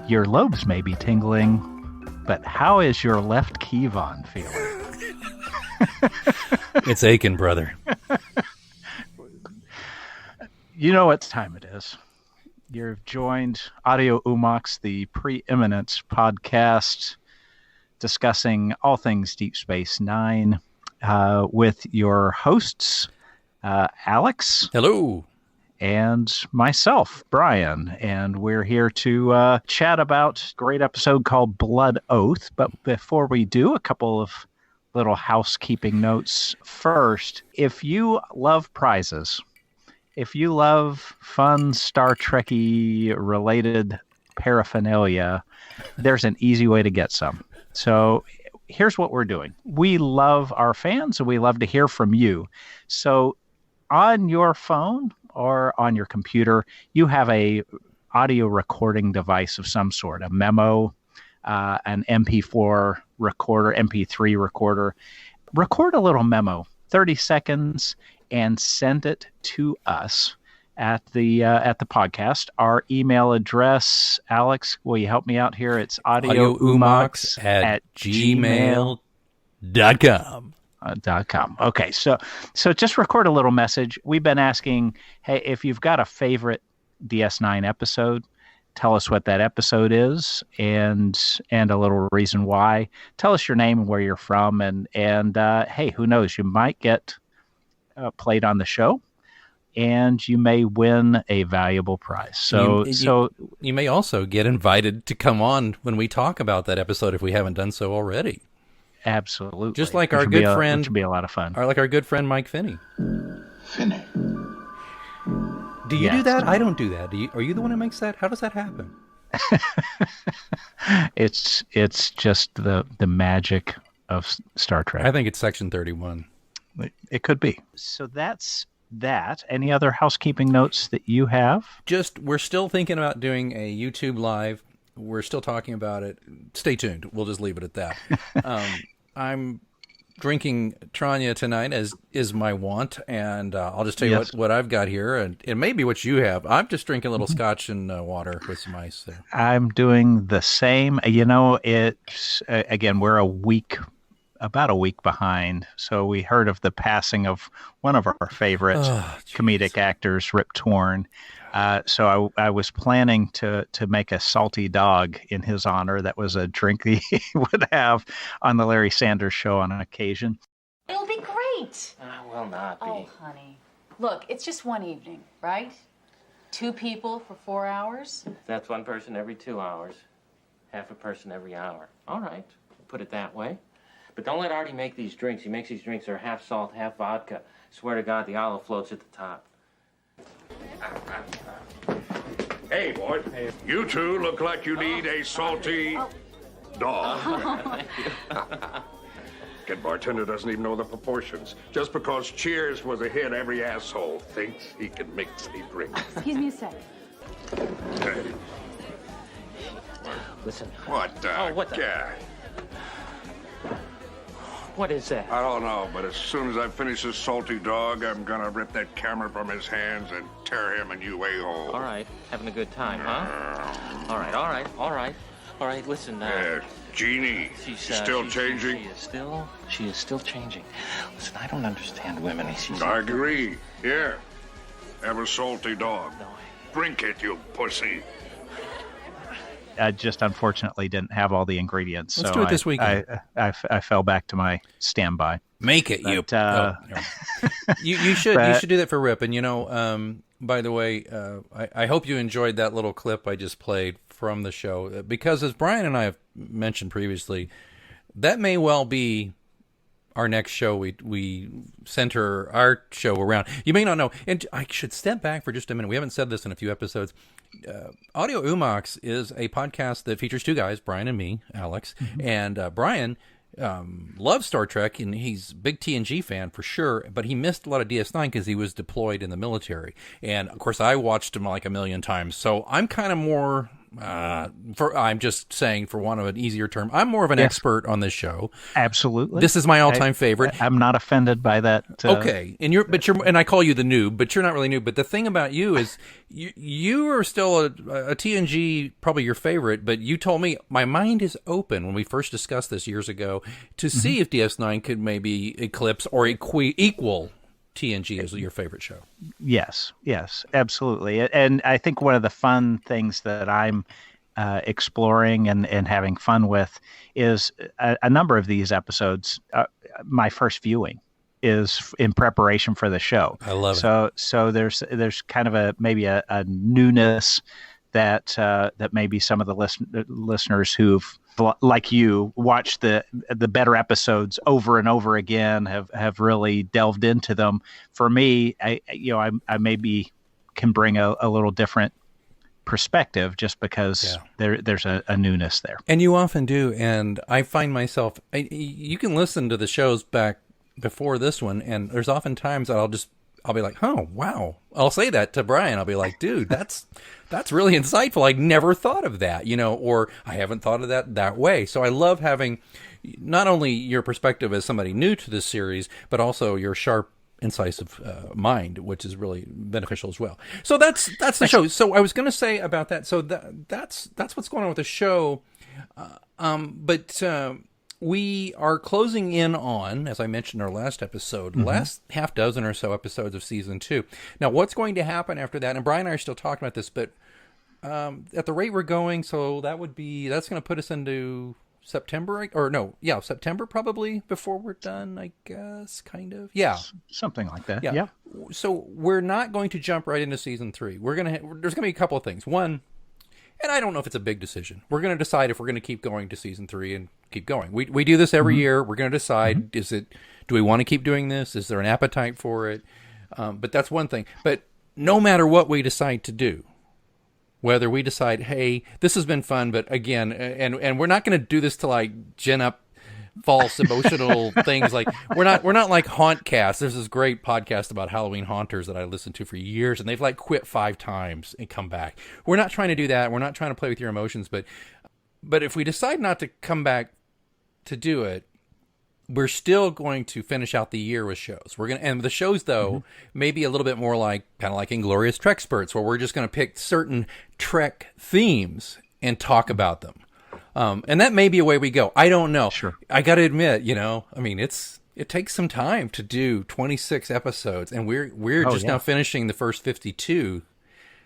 Your lobes may be tingling, but how is your left Kevon feeling? It's aching, brother. You know what time it is. You've joined Audio Oomox, the preeminent podcast discussing all things Deep Space Nine, with your hosts, Alex. Hello. And myself, Brian. And we're here to chat about a great episode called Blood Oath. But before we do, a couple of little housekeeping notes. First, if you love prizes, if you love fun Star Trek-y related paraphernalia, there's an easy way to get some. So here's what we're doing. We love our fans and we love to hear from you. So on your phone or on your computer, you have a audio recording device of some sort, a memo, an MP4 recorder, MP3 recorder. Record a little memo, 30 seconds, and send it to us at the podcast. Our email address, Alex, will you help me out here? It's audioomox at gmail.com. .com. Okay, so just record a little message. We've been asking, hey, if you've got a favorite DS9 episode, tell us what that episode is and a little reason why. Tell us your name and where you're from, and hey, who knows? You might get played on the show, and you may win a valuable prize. So you may also get invited to come on when we talk about that episode if we haven't done so already. Absolutely. Just like our good friend, which would be a lot of fun. Or like our good friend Mike Finney. Finney. Do you do that? I don't do that. Are you the one who makes that? How does that happen? It's just the magic of Star Trek. I think it's Section 31. It could be. So that's that. Any other housekeeping notes that you have? Just, we're still thinking about doing a YouTube Live. We're still talking about it. Stay tuned. We'll just leave it at that. I'm drinking Tranya tonight, as is my wont, and I'll just tell you what I've got here, and it may be what you have. I'm just drinking a little scotch and water with some ice there. I'm doing the same. You know, it's again, we're about a week behind. So we heard of the passing of one of our favorite comedic actors, Rip Torn. So I was planning to make a salty dog in his honor. That was a drink he would have on the Larry Sanders Show on occasion. It'll be great. Will not be. Oh, honey. Look, it's just one evening, right? 2 people for 4 hours. That's one person every 2 hours. Half a person every hour. All right. Put it that way. But don't let Artie make these drinks. He makes these drinks that are half salt, half vodka. Swear to God, the olive floats at the top. Hey, boy. Hey. You two look like you need a salty dog. Good bartender doesn't even know the proportions. Just because Cheers was a hit, every asshole thinks he can mix a drink. Excuse me a sec. Hey. Listen. What the? What the? Yeah. What is that? I don't know, but as soon as I finish this salty dog, I'm gonna rip that camera from his hands and tear him a new a-hole. All right. Having a good time, huh? All right, listen. Jeannie, she's still changing? She is still changing. Listen, I don't understand women. I agree. Here, have a salty dog. No, Drink it, you pussy. I just unfortunately didn't have all the ingredients. Let's so do it this weekend. I fell back to my standby. Make it, you. You should do that for Rip. And by the way, I hope you enjoyed that little clip I just played from the show, because as Brian and I have mentioned previously, that may well be our next show. We center our show around. You may not know, and I should step back for just a minute. We haven't said this in a few episodes. Audio Oomox is a podcast that features 2 guys, Brian and me, Alex. Mm-hmm. And Brian loves Star Trek, and he's a big TNG fan for sure, but he missed a lot of DS9 because he was deployed in the military. And, of course, I watched him like a million times, so I'm kind of more I'm just saying, for want of an easier term, I'm more of an expert on this show. Absolutely. This is my all-time favorite. I'm not offended by that. Okay, and I call you the noob, but you're not really noob. But the thing about you is you are still a TNG, probably your favorite. But you told me my mind is open when we first discussed this years ago to see if DS9 could maybe eclipse or equal TNG as your favorite show. Yes, absolutely. And I think one of the fun things that I'm exploring and having fun with is a number of these episodes. My first viewing is in preparation for the show. I love it. So there's kind of maybe a newness that maybe some of the listeners who've, like you, watched the better episodes over and over again have really delved into them. For me, I maybe can bring a little different perspective just because there's a newness there. And you often do. And I find myself, you can listen to the shows back before this one, and there's often times that I'll be like, oh, wow. I'll say that to Brian. I'll be like, dude, that's really insightful. I never thought of that, or I haven't thought of that way. So I love having not only your perspective as somebody new to this series, but also your sharp, incisive mind, which is really beneficial as well. So that's the show. So I was going to say about that. So that's what's going on with the show. But we are closing in on, as I mentioned in our last episode, last half dozen or so episodes of season 2. Now, what's going to happen after that? And Brian and I are still talking about this, but at the rate we're going, so that's going to put us into September, September probably before we're done, I guess, kind of. Yeah. Something like that. Yeah. So we're not going to jump right into season 3. There's going to be a couple of things. One, and I don't know if it's a big decision. We're going to decide if we're going to keep going to season 3 and keep going. We do this every year. We're going to decide, do we want to keep doing this? Is there an appetite for it? But that's one thing. But no matter what we decide to do, whether we decide, hey, this has been fun, but again, and we're not going to do this to like gin up false emotional things. Like we're not like Hauntcast. There's this great podcast about Halloween haunters that I listened to for years, and they've like quit 5 times and come back. We're not trying to do that. We're not trying to play with your emotions, but if we decide not to come back to do it, we're still going to finish out the year with shows. And the shows, though, maybe a little bit more like kind of like Inglorious Trek-Spurts, where we're just going to pick certain Trek themes and talk about them. And that may be a way we go. I don't know. Sure. I got to admit, I mean, it takes some time to do 26 episodes, and we're just now finishing the first 52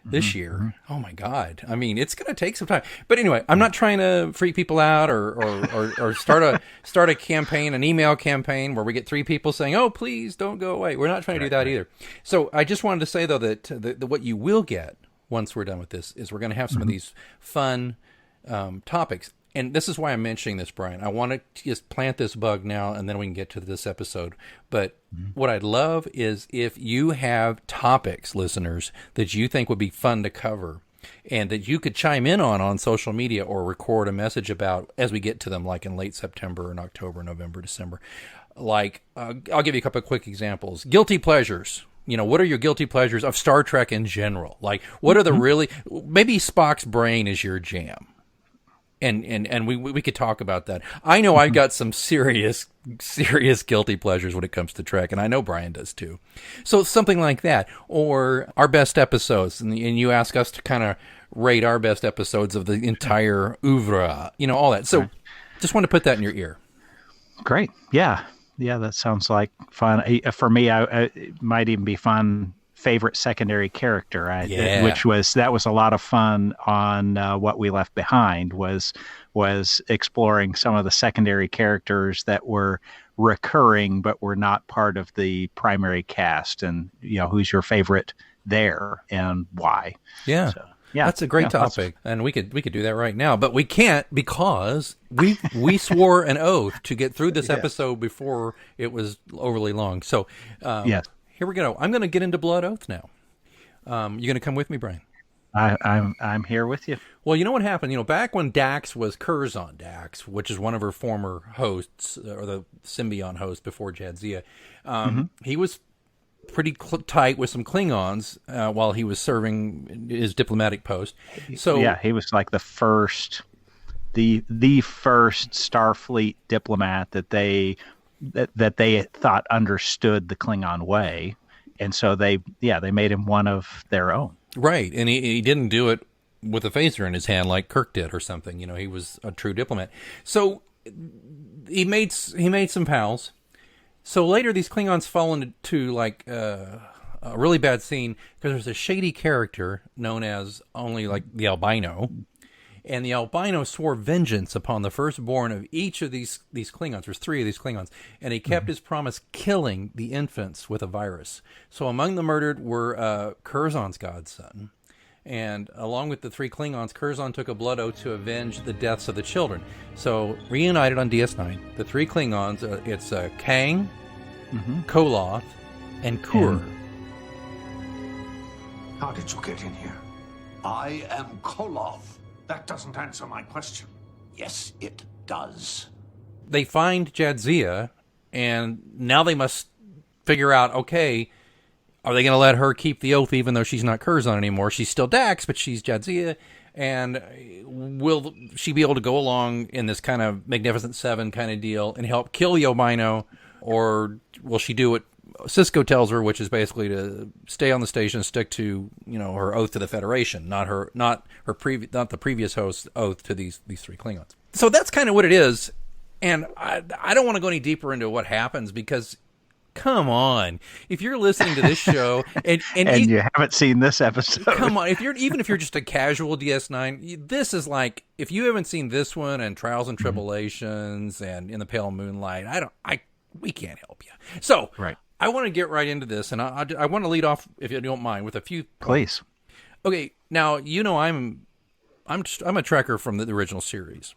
this year. Oh my God. I mean, it's going to take some time. But anyway, I'm not trying to freak people out or start a campaign, an email campaign where we get 3 people saying, "Oh, please don't go away." We're not trying to do that either. So I just wanted to say though that what you will get once we're done with this is we're going to have some of these fun topics. And this is why I'm mentioning this, Brian. I want to just plant this bug now, and then we can get to this episode. But what I'd love is if you have topics, listeners, that you think would be fun to cover and that you could chime in on social media or record a message about as we get to them, like in late September and October, November, December. Like, I'll give you a couple of quick examples. Guilty pleasures. What are your guilty pleasures of Star Trek in general? Like, what are the maybe Spock's brain is your jam. And we could talk about that. I know I've got some serious guilty pleasures when it comes to Trek, and I know Brian does too. So something like that, or our best episodes, and you ask us to kind of rate our best episodes of the entire oeuvre, all that. So just want to put that in your ear. Great, yeah, that sounds like fun. For me, it might even be fun. Favorite secondary character, which was a lot of fun on What We Left Behind, was exploring some of the secondary characters that were recurring but were not part of the primary cast, and who's your favorite there and why. Yeah. So, that's a great topic, and we could do that right now, but we can't because we swore an oath to get through this episode before it was overly long. So yes. Here we go. I'm going to get into Blood Oath now. You going to come with me, Brian? I'm here with you. Well, you know what happened? Back when Dax was Curzon Dax, which is one of her former hosts, or the Symbiont host before Jadzia, he was pretty tight with some Klingons while he was serving his diplomatic post. So yeah, he was like the first Starfleet diplomat that they thought understood the Klingon way, and so they made him one of their own. Right, and he didn't do it with a phaser in his hand like Kirk did or something. He was a true diplomat. So he made some pals. So later, these Klingons fall into like a really bad scene because there's a shady character known as the albino. And the albino swore vengeance upon the firstborn of each of these Klingons. There's 3 of these Klingons. And he kept his promise, killing the infants with a virus. So among the murdered were Curzon's godson. And along with the 3 Klingons, Curzon took a blood oath to avenge the deaths of the children. So reunited on DS9, the 3 Klingons, it's Kang, Koloth, and Kur. How did you get in here? I am Koloff. That doesn't answer my question. Yes, it does. They find Jadzia, and now they must figure out, okay, are they going to let her keep the oath even though she's not Curzon anymore? She's still Dax, but she's Jadzia. And will she be able to go along in this kind of Magnificent Seven kind of deal and help kill the albino? Or will she do what Sisko tells her, which is basically to stay on the station and stick to, her oath to the Federation, not the previous host's oath to these 3 Klingons. So that's kind of what it is. And I don't want to go any deeper into what happens because, come on, if you're listening to this show and you haven't seen this episode, come on, if you're just a casual DS9, this is like, if you haven't seen this one and Trials and Tribulations and In the Pale Moonlight, we can't help you. So right. I want to get right into this, and I want to lead off, if you don't mind, with a few. Please. Okay, now I'm a Trekker from the original series.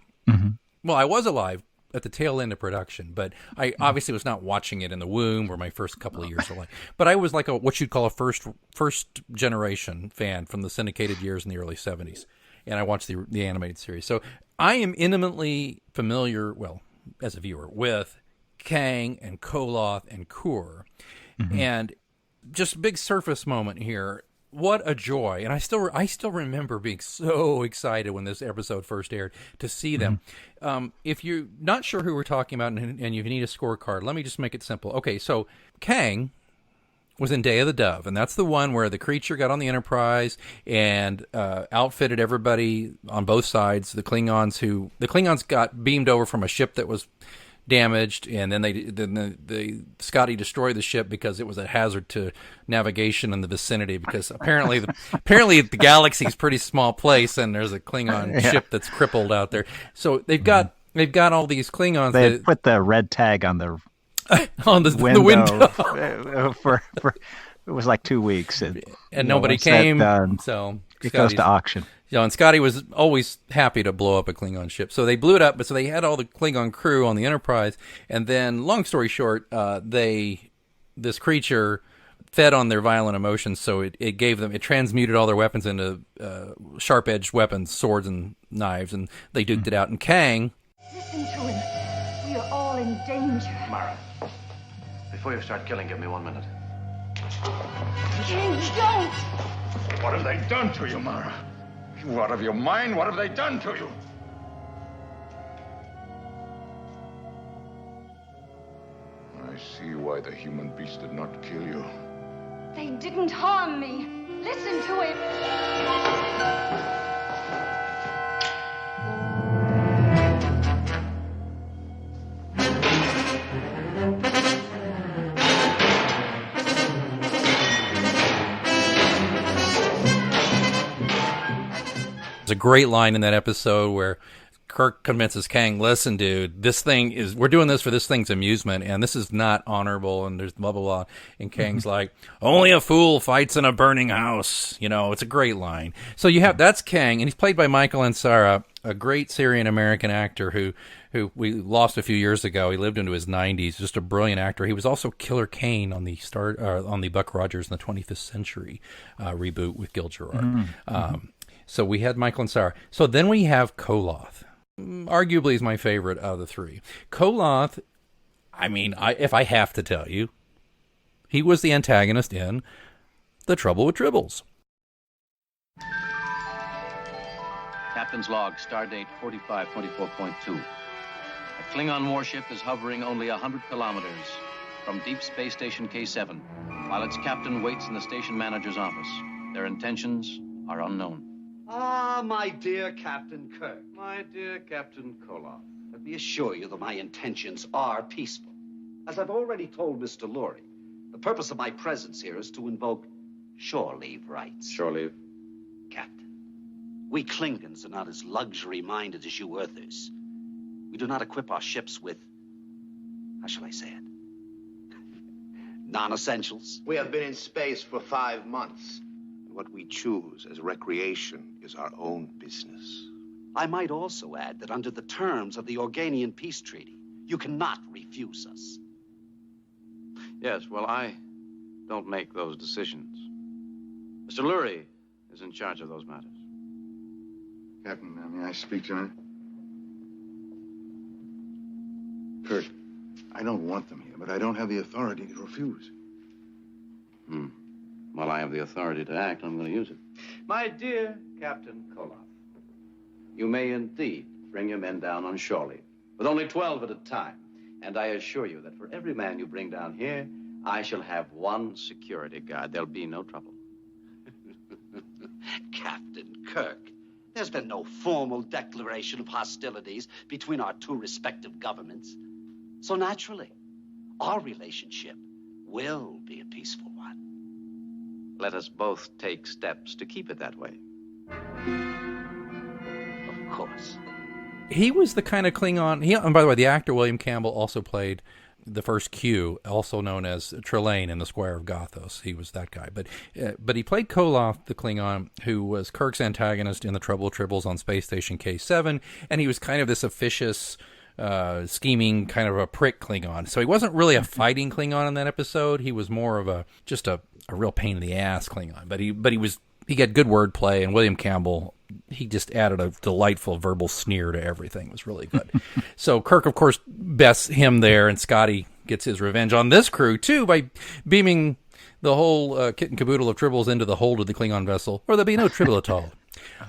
Well, I was alive at the tail end of production, but I obviously was not watching it in the womb or my first couple of years of life. But I was like what you'd call a first generation fan from the syndicated years in the early 70s, and I watched the animated series. So I am intimately familiar, well, as a viewer, with Kang and Koloth and Kur. And just big surface moment here. What a joy. And I still remember being so excited when this episode first aired to see them. If you're not sure who we're talking about and you need a scorecard, let me just make it simple. Okay, so Kang was in Day of the Dove, and that's the one where the creature got on the Enterprise and outfitted everybody on both sides. The Klingons got beamed over from a ship that was damaged, and then Scotty destroyed the ship because it was a hazard to navigation in the vicinity, because apparently the galaxy is a pretty small place and there's a Klingon ship that's crippled out there. So they've got all these Klingons. They put the red tag on the on the window for it was like 2 weeks, and nobody came. So it goes to auction. And Scotty was always happy to blow up a Klingon ship. So they blew it up, but so they had all the Klingon crew on the Enterprise. And then, long story short, this creature fed on their violent emotions, so it transmuted all their weapons into sharp-edged weapons, swords and knives, and they duked it out. And Kang... Listen to him. We are all in danger. Mara, before you start killing, give me 1 minute. King, don't! What have they done to you, Mara? You out of your mind? What have they done to you? I see why the human beast did not kill you. They didn't harm me. Listen to him. There's a great line in that episode where Kirk convinces Kang, listen, dude, we're doing this for this thing's amusement, and this is not honorable, and there's blah, blah, blah. And Kang's like, only a fool fights in a burning house. It's a great line. So that's Kang, and he's played by Michael Ansara, a great Syrian-American actor who we lost a few years ago. He lived into his 90s, just a brilliant actor. He was also Killer Kane on the Buck Rogers in the 25th Century reboot with Gil Gerard. So we had Michael Ansara. So then we have Koloth. Arguably is my favorite of the 3. Koloth, if I have to tell you, He was the antagonist in The Trouble with Tribbles. Captain's log, stardate 4524.2. A Klingon warship is hovering only 100 kilometers from Deep Space Station K7, while its captain waits in the station manager's office. Their intentions are unknown. Ah, my dear Captain Kirk. My dear Captain Koloff. Let me assure you that my intentions are peaceful. As I've already told Mr. Lurie, the purpose of my presence here is to invoke shore leave rights. Shore leave? Captain, we Klingons are not as luxury-minded as you Earthers. We do not equip our ships with, how shall I say it, non-essentials. We have been in space for 5 months. And what we choose as recreation is our own business. I might also add that under the terms of the Organian Peace Treaty, you cannot refuse us. Yes, well, I don't make those decisions. Mr. Lurie is in charge of those matters. Captain, may I speak to him? Kirk, I don't want them here, but I don't have the authority to refuse. Well, I have the authority to act. I'm going to use it. My dear Captain Koloff, You may indeed bring your men down on shore leave, with only 12 at a time. And I assure you that for every man you bring down here, I shall have one security guard. There'll be no trouble. Captain Kirk, there's been no formal declaration of hostilities between our two respective governments. So naturally, our relationship will be a peaceful one. Let us both take steps to keep it that way. Of course. He was the kind of Klingon. And by the way, the actor William Campbell also played the first Q, also known as Trelane in The Squire of Gothos. He was that guy. But he played Koloth, the Klingon, who was Kirk's antagonist in The Trouble with Tribbles on Space Station K7, and he was kind of this officious, scheming, kind of a prick Klingon. So he wasn't really a fighting Klingon in that episode. He was more of just a real pain in the ass Klingon. But he got good wordplay, and William Campbell, he just added a delightful verbal sneer to everything. It was really good. So Kirk, of course, bests him there, and Scotty gets his revenge on this crew, too, by beaming the whole kit and caboodle of Tribbles into the hold of the Klingon vessel, or there'll be no Tribble at all.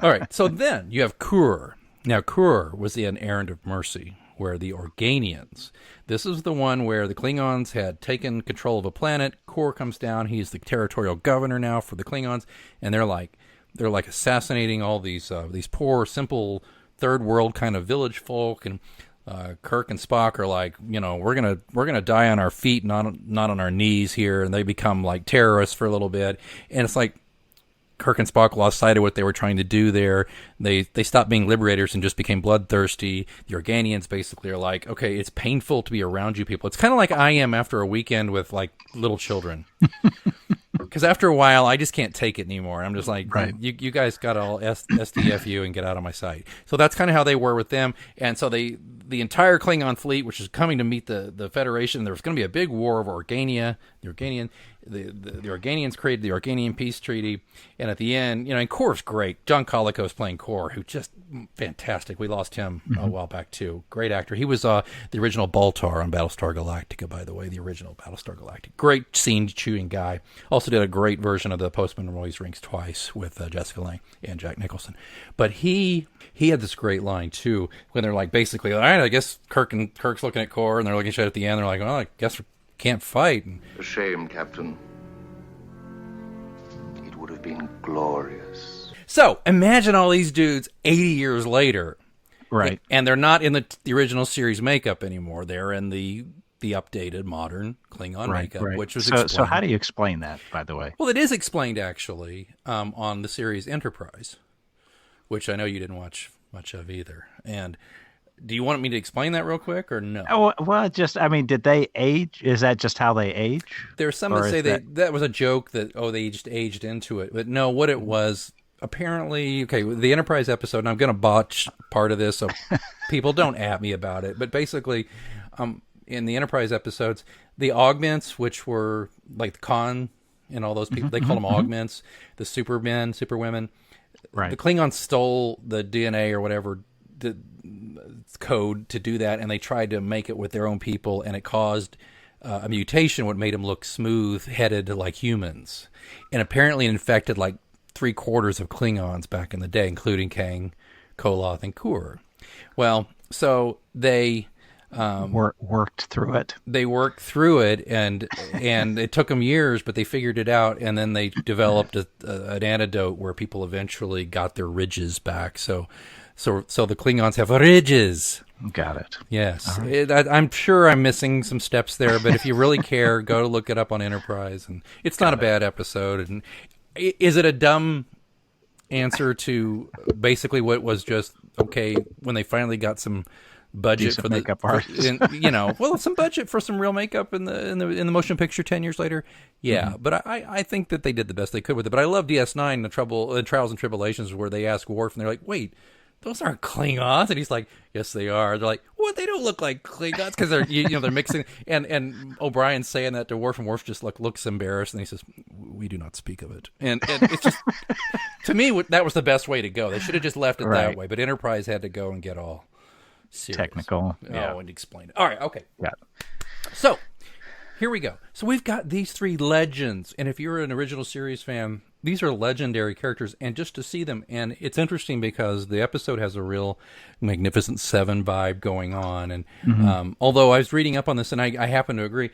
All right, so then you have Kur. Now, Kur was an errand of mercy, where the Organians, this is the one where the Klingons had taken control of a planet. Kur comes down. He's the territorial governor now for the Klingons, and they're like assassinating all these poor, simple third world kind of village folk. And Kirk and Spock are like, we're gonna die on our feet, not on our knees here. And they become like terrorists for a little bit. And it's like Kirk and Spock lost sight of what they were trying to do there. They stopped being liberators and just became bloodthirsty. The Organians basically are like, okay, it's painful to be around you people. It's kind of like I am after a weekend with like little children. Because after a while, I just can't take it anymore. I'm just like, right. You guys got to all SDFU and get out of my sight. So that's kind of how they were with them. And so the entire Klingon fleet, which is coming to meet the Federation, there was going to be a big war of Organia. The Organians created the Organian Peace Treaty. And at the end, and Kor's great. John Colicos playing Kor, who just fantastic. We lost him a while back, too. Great actor. He was the original Baltar on Battlestar Galactica, by the way, the original Battlestar Galactica. Great scene-chewing guy. Also did a great version of The Postman Always Rings Twice with Jessica Lange and Jack Nicholson. But he had this great line, too, when they're like, basically, all right, I guess Kirk's looking at Kor, and they're looking at the end, they're like, well, I guess we can't fight. A shame, Captain. It would have been glorious. So, imagine all these dudes 80 years later. Right. And they're not in the original series makeup anymore. They're in the updated, modern Klingon makeup, which was explained. So how do you explain that, by the way? Well, it is explained, actually, on the series Enterprise, which I know you didn't watch much of either. And do you want me to explain that real quick or no? Oh, well, did they age? Is that just how they age? There's some that say that was a joke that, they just aged into it. But no, what it was, apparently, okay, the Enterprise episode, and I'm going to botch part of this, so people don't at me about it. But basically, in the Enterprise episodes, the augments, which were like the Khan and all those people, they call them augments, the supermen, superwomen. Right. The Klingons stole the DNA or whatever the code to do that, and they tried to make it with their own people, and it caused a mutation what made them look smooth-headed like humans, and apparently infected like 3/4 of Klingons back in the day, including Kang, Koloth, and Kur. Well, so they worked through it. They worked through it, and it took them years, but they figured it out, and then they developed an antidote where people eventually got their ridges back. So the Klingons have ridges. Got it. Yes. Right. I'm sure I'm missing some steps there, but if you really care, go look it up on Enterprise, and it's not a bad episode. And is it a dumb answer to basically what was just okay when they finally got some budget for the makeup artists? Some budget for some real makeup in the motion picture 10 years later. Yeah, but I think that they did the best they could with it. But I love DS9, the Trials and Tribulations, where they ask Worf, and they're like, "Wait, those aren't Klingons," and he's like, "Yes, they are." They're like, "What? They don't look like Klingons," because they're they're mixing. And O'Brien's saying that to Worf, and Worf just looks embarrassed, and he says, "We do not speak of it." And it's just, to me, that was the best way to go. They should have just left it that way, but Enterprise had to go and get all serious. Technical, and explain it. All right, okay. Yeah. So here we go. So we've got these three legends, and if you're an original series fan, these are legendary characters, and just to see them, and it's interesting because the episode has a real Magnificent Seven vibe going on, and although I was reading up on this, and I happen to agree,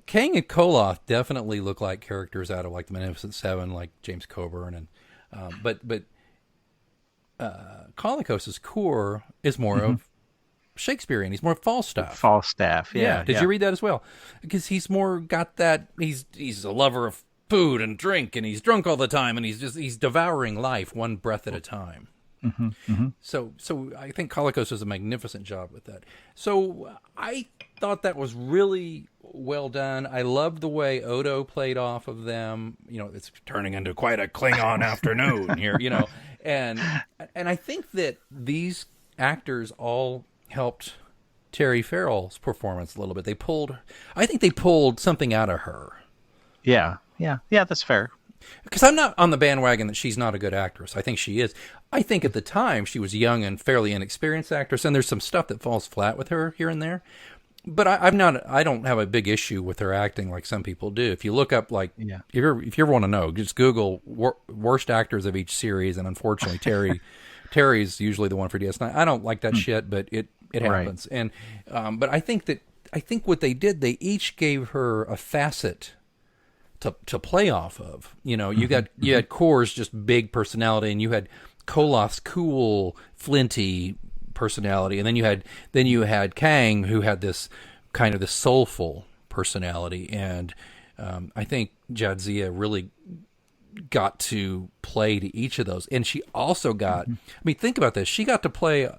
Kang and Koloth definitely look like characters out of like the Magnificent Seven, like James Coburn, and but Kolokos's Kur is more of Shakespearean. He's more Falstaff. Falstaff, yeah. Did you read that as well? Because he's more got that. He's a lover of food and drink, and he's drunk all the time, and he's devouring life one breath at a time. So I think Kolokos does a magnificent job with that. So I thought that was really well done. I loved the way Odo played off of them. It's turning into quite a Klingon afternoon here. And I think that these actors all helped Terry Farrell's performance a little bit. I think they pulled something out of her. Yeah, that's fair. Because I'm not on the bandwagon that she's not a good actress. I think she is. I think at the time she was young and fairly inexperienced actress, and there's some stuff that falls flat with her here and there. But I don't have a big issue with her acting like some people do. If you look up, if you ever want to know, just Google worst actors of each series, and unfortunately Terry's usually the one for DS9. I don't like that shit, but it happens. Right. And but I think what they did, they each gave her a facet to play off of. You had Kor's just big personality, and you had Koloth's cool, flinty personality, and then you had Kang, who had this kind of this soulful personality, and I think Jadzia really got to play to each of those, and she also got. I mean, think about this: she got to play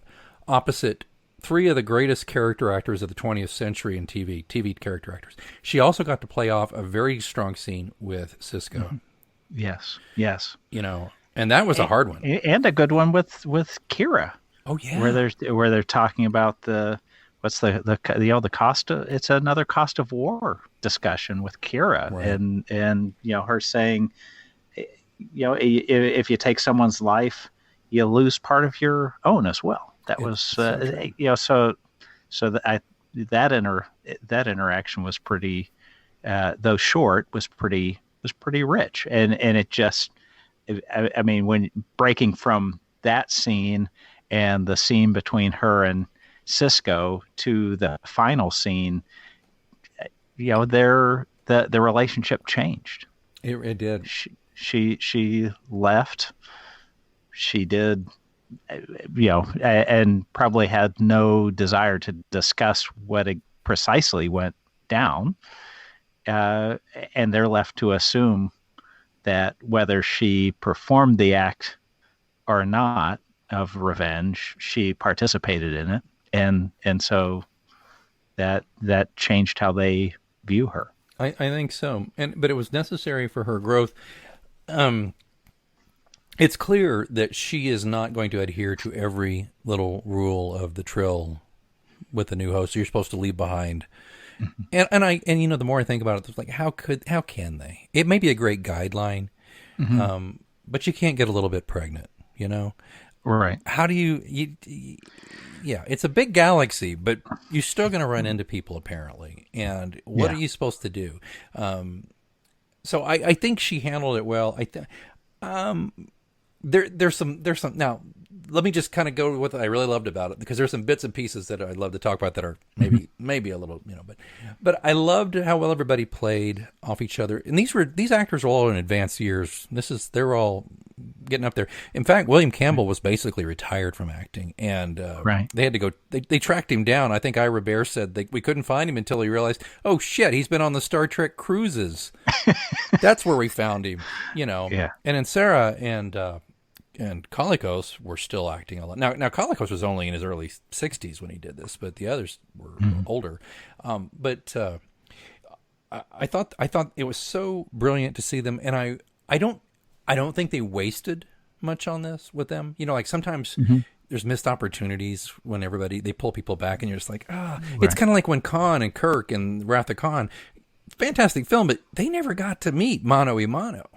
opposite three of the greatest character actors of the 20th century in TV character actors. She also got to play off a very strong scene with Sisko. Yes. And that was a hard one, and a good one with Kira. Oh yeah, where they're talking about the cost of, it's another cost of war discussion with Kira, right. and her saying, if you take someone's life, you lose part of your own as well. That was that interaction was pretty, though short, was pretty rich, and it just, I mean, when breaking from that scene and the scene between her and Sisko to the final scene, the relationship changed. It did. She left. She did. And probably had no desire to discuss what precisely went down. And they're left to assume that whether she performed the act or not of revenge, she participated in it. And so that changed how they view her. I think so. But it was necessary for her growth. It's clear that she is not going to adhere to every little rule of the Trill with the new host. You're supposed to leave behind. And the more I think about it, it's like, how can they? It may be a great guideline, but you can't get a little bit pregnant, Right. How do you yeah, it's a big galaxy, but you're still going to run into people apparently. And what are you supposed to do? So I think she handled it well. There's some now. Let me just kind of go with what I really loved about it, because there's some bits and pieces that I'd love to talk about that are maybe a little, but I loved how well everybody played off each other. And these actors were all in advanced years. They're all getting up there. In fact, William Campbell was basically retired from acting, and they had to go. They tracked him down. I think Ira Bear said we couldn't find him until he realized, oh shit, he's been on the Star Trek cruises. That's where we found him. Yeah. And then Sarah and Kolikos were still acting a lot. Now Kolikos was only in his early 60s when he did this, but the others were older. But I thought it was so brilliant to see them, and I don't think they wasted much on this with them. Like sometimes there's missed opportunities when they pull people back, and you're just like, It's kind of like when Khan and Kirk and Wrath of Khan, fantastic film, but they never got to meet mano a mano.